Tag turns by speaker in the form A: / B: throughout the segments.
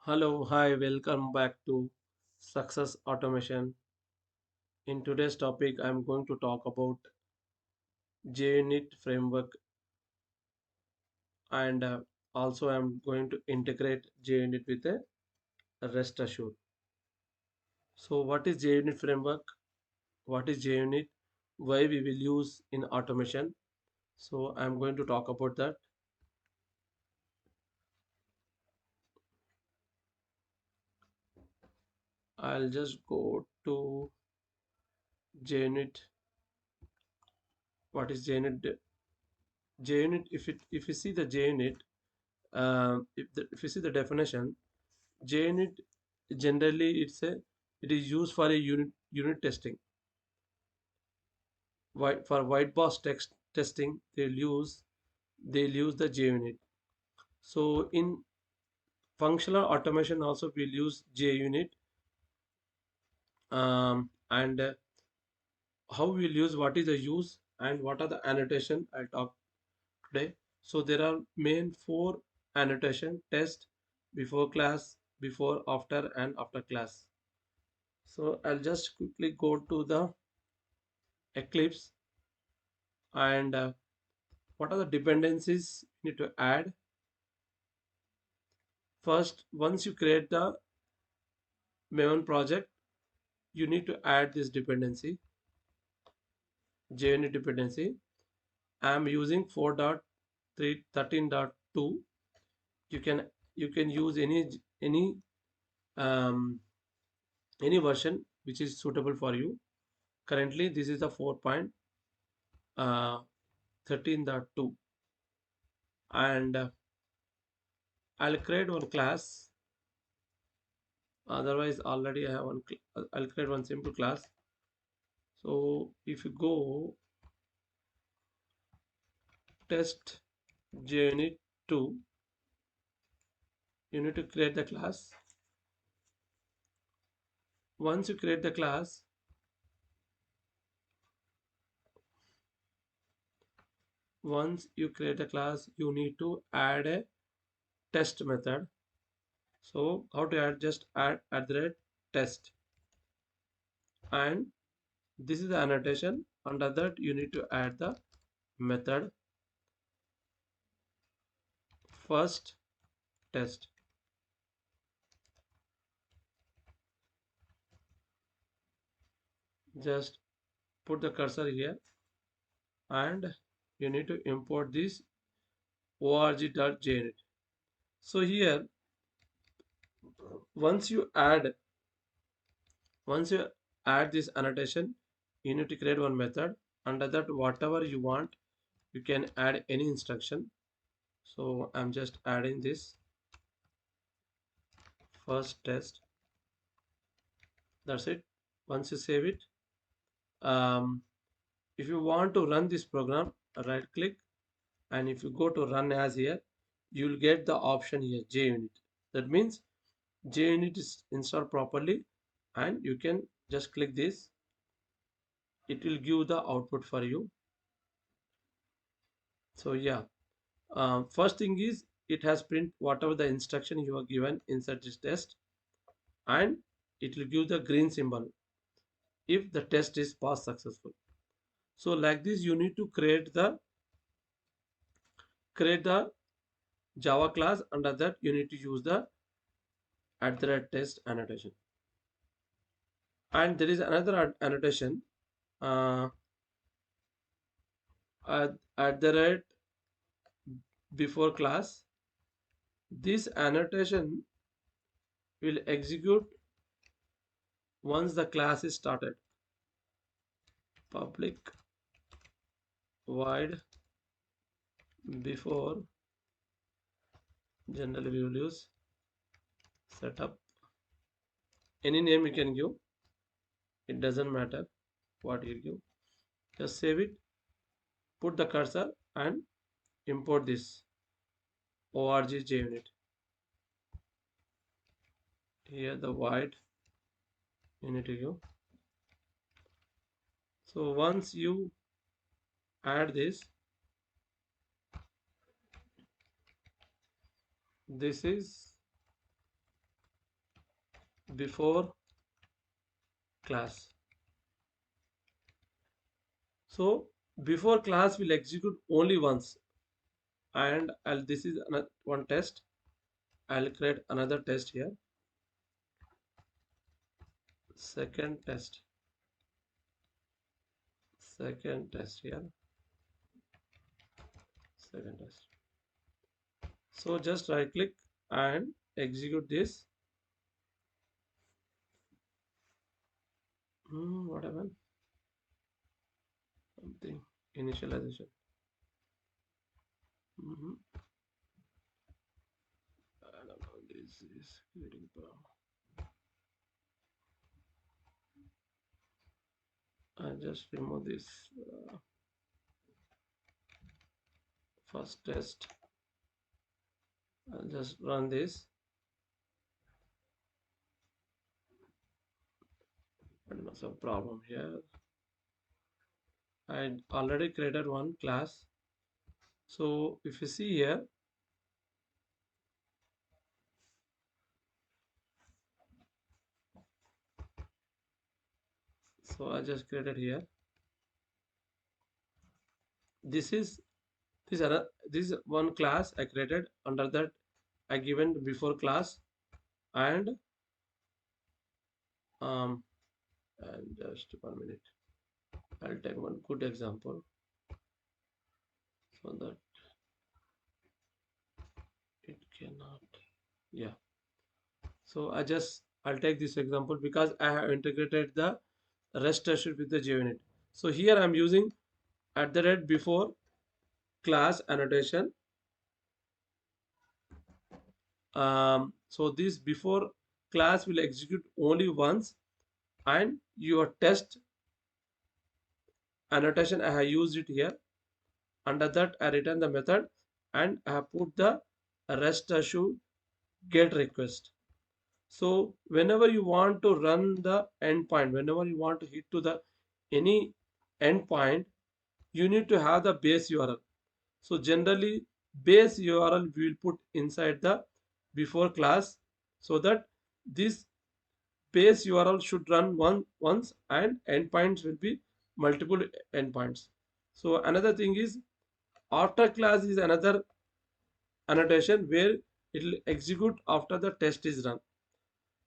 A: Hello, hi, welcome back to Success Automation. In today's topic, I'm going to talk about JUnit framework and also I'm going to integrate JUnit with a RestAssured. So, what is JUnit framework? What is JUnit? Why we will use in automation? So, I'm going to talk about that. I'll just go to JUnit. What is JUnit? JUnit, if you see the JUnit, if you see the definition, JUnit generally it is used for a unit testing. For white box text testing, they'll use the JUnit. So in functional automation also we'll use JUnit, and how we'll use, what is the use and what are the annotation I'll talk today. So there are main four annotation: test, before class, before, after, and after class. So I'll just quickly go to the Eclipse, and what are the dependencies you need to add. First, once you create the maven project, you need to add this dependency, JUnit dependency. I'm using 4.13.2. You can use um, any version which is suitable for you. Currently this is the 4.13.2, and I'll create one class. Otherwise already I have one. I'll create one simple class. So if you go test JUnit 2, you need to create the class. Once you create the class, you need to add a test method. So how to add? Just add at the rate test, and this is the annotation. Under that you need to add the method first test. Just put the cursor here, and you need to import this org.junit. So here, once you add once you add this annotation, you need to create one method. Under that, whatever you want, you can add any instruction. So I'm just adding this first test. That's it. Once you save it, um, if you want to run this program, right click, and if you go to run as here, you'll get the option here, JUnit. That means JUnit is installed properly, and you can just click this. It will give the output for you. So yeah, first thing is, it has print whatever the instruction you are given inside this test, and it will give the green symbol if the test is passed successful. So like this, you need to create the Java class. Under that, you need to use the @test annotation. And there is another annotation, uh, at the rate before class. This annotation will execute once the class is started. Public void before, generally we will use setup. Any name you can give, it doesn't matter what you give. Just save it, put the cursor, and import this org JUnit. Here the void you need to give. So once you add this, this is before class. So before class will execute only once, and this is another one test. I'll create another test here. Second test. Second test here. Second test. So just right click and execute this. What happened? Something initialization. I don't know. This is creating problem. I just remove this first test. I'll just run this. I don't know, some problem here. I already created one class. So if you see here, so I just created here. This is this one class I created. Under that I given before class and um and just 1 minute. I'll take one good example so that it cannot. Yeah. So I'll take this example because I have integrated the RestAssured with the JUnit. So here I'm using at the rate before class annotation. So this before class will execute only once, and your test annotation I have used it here. Under that I return the method and I have put the RestAssured get request. So whenever you want to run the endpoint, whenever you want to hit to the any endpoint, you need to have the base URL. So generally base URL we will put inside the before class so that this base URL should run once and endpoints will be multiple endpoints. So another thing is after class is another annotation where it will execute after the test is run.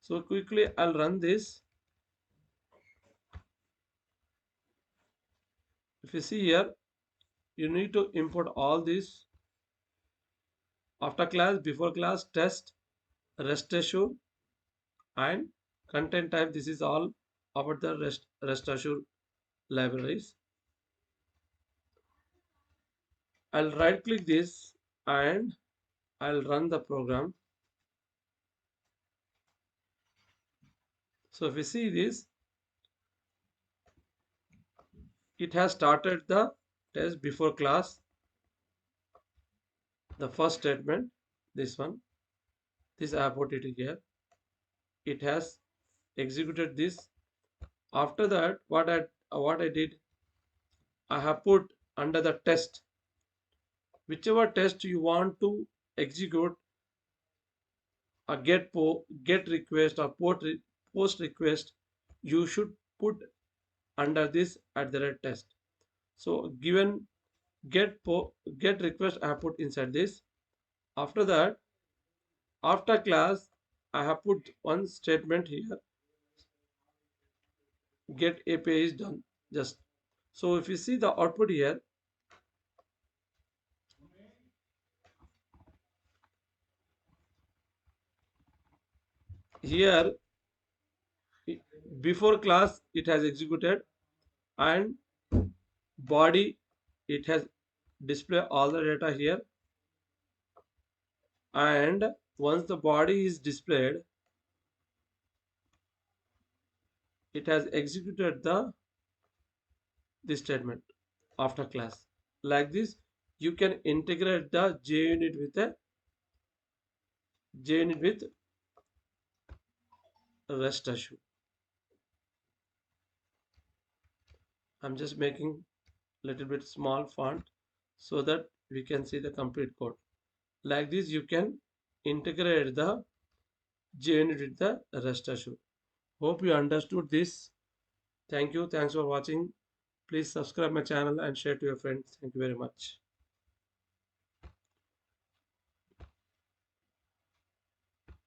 A: So quickly I'll run this. If you see here, you need to import all these after class, before class, test, RestAssure, and content type. This is all about the RestAssure libraries. I'll right click this and I'll run the program. So if you see this, it has started the test before class. The first statement, this one, this I have put it here. It has executed this. After that, what I did, I have put under the test, whichever test you want to execute a get request or post request, you should put under this at the red test. So given get request I have put inside this. After that, after class I have put one statement here, get API is done. Just so if you see the output here before class it has executed and body it has display all the data here, and once the body is displayed it has executed this statement after class. Like this you can integrate the JUnit with RestAssure. I'm just making little bit small font so that we can see the complete code. Like this you can integrate the JUNIT did the rest assured. Hope you understood this. Thank you. Thanks for watching. Please subscribe my channel and share to your friends. Thank you very much.